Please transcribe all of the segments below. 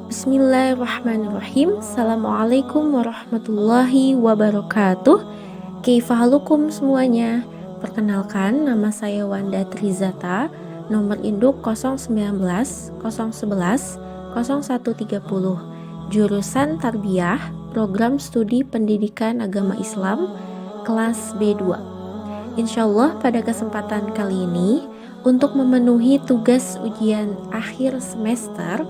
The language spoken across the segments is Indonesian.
Bismillahirrahmanirrahim. Assalamualaikum warahmatullahi wabarakatuh. Kaifahalukum semuanya. Perkenalkan, nama saya Wanda Trizata, nomor induk 019 011 0130, jurusan Tarbiyah, program studi pendidikan agama Islam, kelas B2. Insyaallah pada kesempatan kali ini, untuk memenuhi tugas ujian akhir semester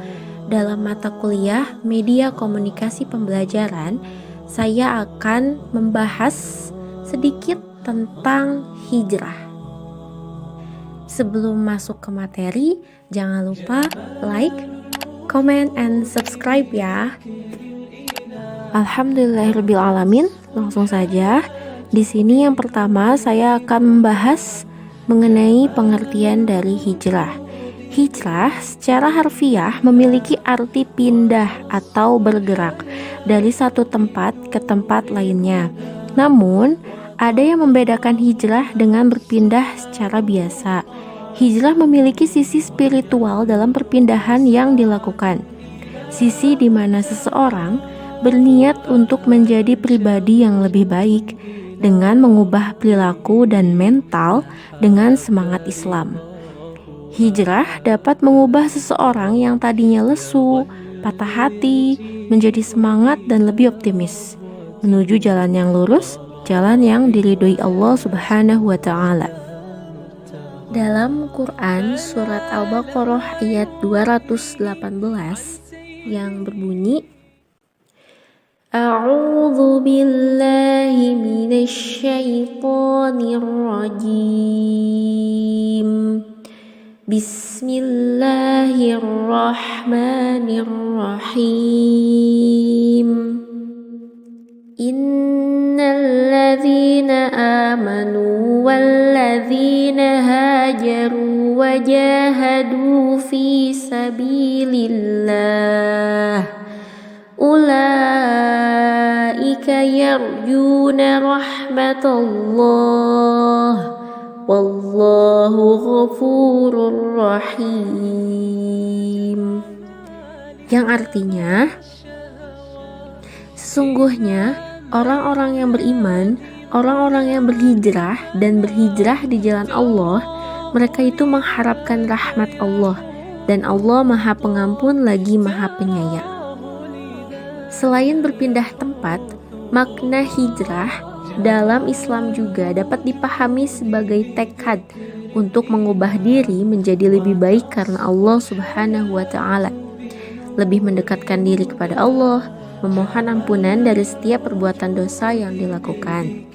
dalam mata kuliah Media Komunikasi Pembelajaran, saya akan membahas sedikit tentang hijrah. Sebelum masuk ke materi, jangan lupa like, comment, and subscribe ya. Alhamdulillahirrabbilalamin. Langsung saja. Di sini yang pertama saya akan membahas mengenai pengertian dari hijrah. Hijrah secara harfiah memiliki arti pindah atau bergerak dari satu tempat ke tempat lainnya. Namun, ada yang membedakan hijrah dengan berpindah secara biasa. Hijrah memiliki sisi spiritual dalam perpindahan yang dilakukan. Sisi di mana seseorang berniat untuk menjadi pribadi yang lebih baik dengan mengubah perilaku dan mental dengan semangat Islam. Hijrah dapat mengubah seseorang yang tadinya lesu, patah hati, menjadi semangat dan lebih optimis, menuju jalan yang lurus, jalan yang diridhoi Allah Subhanahu wa Ta'ala. Dalam Quran surat Al-Baqarah ayat 218 yang berbunyi, A'udzu billahi minasy syaithanir rajim. Bismillahirrahmanirrahim. Innal ladzina amanu wal ladzina hajaru wajahadu fi sabilillah ulaika yarjuna rahmatallah wallahu ghafurur rahim. Yang artinya, sesungguhnya orang-orang yang beriman, orang-orang yang berhijrah dan berhijrah di jalan Allah, mereka itu mengharapkan rahmat Allah, dan Allah Maha Pengampun lagi Maha Penyayang. Selain berpindah tempat, makna hijrah dalam Islam juga dapat dipahami sebagai tekad untuk mengubah diri menjadi lebih baik karena Allah Subhanahu wa Ta'ala, lebih mendekatkan diri kepada Allah, memohon ampunan dari setiap perbuatan dosa yang dilakukan.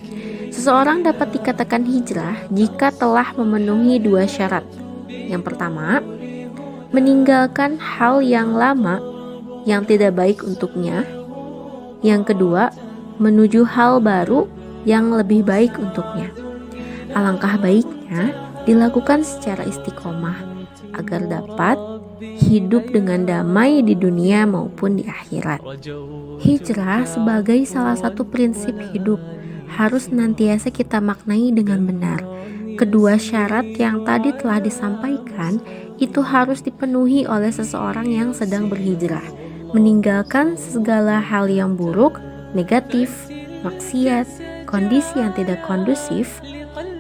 Seseorang dapat dikatakan hijrah jika telah memenuhi dua syarat. Yang pertama, meninggalkan hal yang lama yang tidak baik untuknya. Yang kedua, menuju hal baru yang lebih baik untuknya. Alangkah baiknya dilakukan secara istiqomah agar dapat hidup dengan damai di dunia maupun di akhirat. Hijrah sebagai salah satu prinsip hidup harus senantiasa kita maknai dengan benar. Kedua syarat yang tadi telah disampaikan itu harus dipenuhi oleh seseorang yang sedang berhijrah, meninggalkan segala hal yang buruk, negatif, maksiat, kondisi yang tidak kondusif,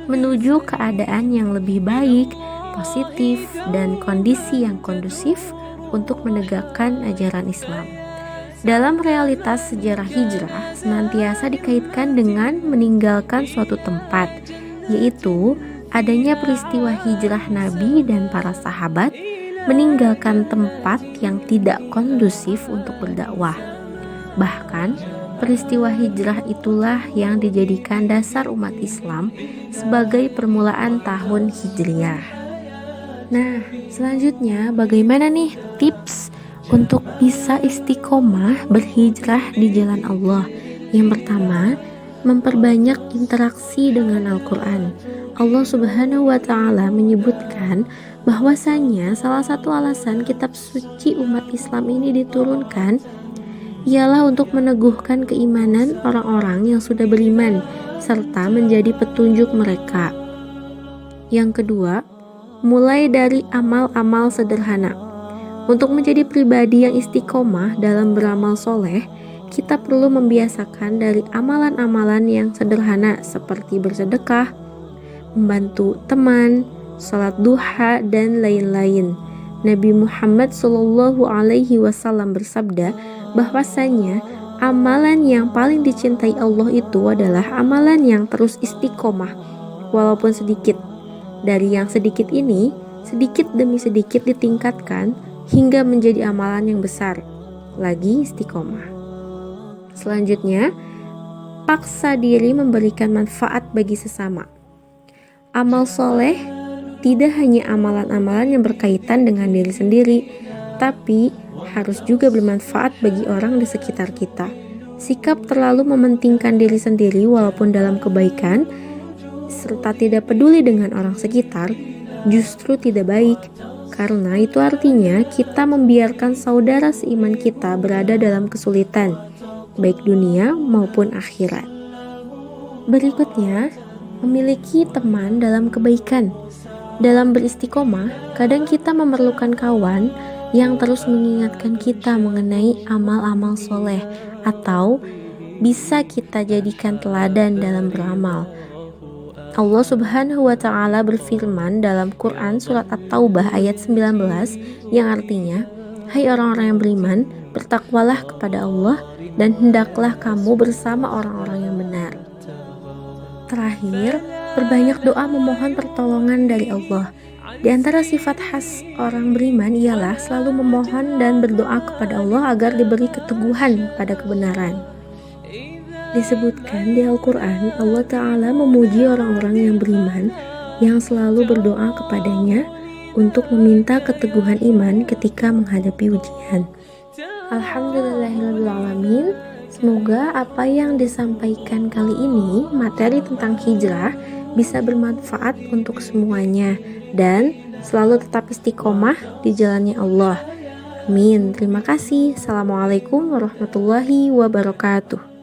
menuju keadaan yang lebih baik, positif, dan kondisi yang kondusif untuk menegakkan ajaran Islam. Dalam realitas sejarah hijrah senantiasa dikaitkan dengan meninggalkan suatu tempat, yaitu adanya peristiwa hijrah Nabi dan para sahabat meninggalkan tempat yang tidak kondusif untuk berdakwah. Bahkan peristiwa hijrah itulah yang dijadikan dasar umat Islam sebagai permulaan tahun Hijriah. Nah, selanjutnya bagaimana nih tips untuk bisa istiqomah berhijrah di jalan Allah? Yang pertama, memperbanyak interaksi dengan Al-Quran. Allah Subhanahu wa Ta'ala menyebutkan bahwasanya salah satu alasan kitab suci umat Islam ini diturunkan ialah untuk meneguhkan keimanan orang-orang yang sudah beriman serta menjadi petunjuk mereka. Yang kedua, mulai dari amal-amal sederhana. Untuk menjadi pribadi yang istiqomah dalam beramal soleh, kita perlu membiasakan dari amalan-amalan yang sederhana seperti bersedekah, membantu teman, salat duha, dan lain-lain. Nabi Muhammad Shallallahu Alaihi Wasallam bersabda bahwasanya amalan yang paling dicintai Allah itu adalah amalan yang terus istiqomah, walaupun sedikit. Dari yang sedikit ini, sedikit demi sedikit ditingkatkan hingga menjadi amalan yang besar, lagi istiqomah. Selanjutnya, paksa diri memberikan manfaat bagi sesama. Amal soleh tidak hanya amalan-amalan yang berkaitan dengan diri sendiri, tapi harus juga bermanfaat bagi orang di sekitar kita. Sikap terlalu mementingkan diri sendiri walaupun dalam kebaikan, serta tidak peduli dengan orang sekitar, justru tidak baik. Karena itu artinya kita membiarkan saudara seiman kita berada dalam kesulitan, baik dunia maupun akhirat. Berikutnya, memiliki teman dalam kebaikan. Dalam beristiqomah, kadang kita memerlukan kawan yang terus mengingatkan kita mengenai amal-amal soleh atau bisa kita jadikan teladan dalam beramal. Allah Subhanahu wa Ta'ala berfirman dalam Quran Surat At-Taubah ayat 19 yang artinya, "Hai orang-orang yang beriman, bertakwalah kepada Allah dan hendaklah kamu bersama orang-orang yang benar." Terakhir, berbanyak doa memohon pertolongan dari Allah. Di antara sifat khas orang beriman ialah selalu memohon dan berdoa kepada Allah agar diberi keteguhan pada kebenaran. Disebutkan di Al-Quran, Allah Ta'ala memuji orang-orang yang beriman yang selalu berdoa kepadanya untuk meminta keteguhan iman ketika menghadapi ujian. Alhamdulillahirrahmanirrahim. Semoga apa yang disampaikan kali ini, materi tentang hijrah, bisa bermanfaat untuk semuanya dan selalu tetap istiqomah di jalannya Allah. Amin. Terima kasih. Assalamualaikum warahmatullahi wabarakatuh.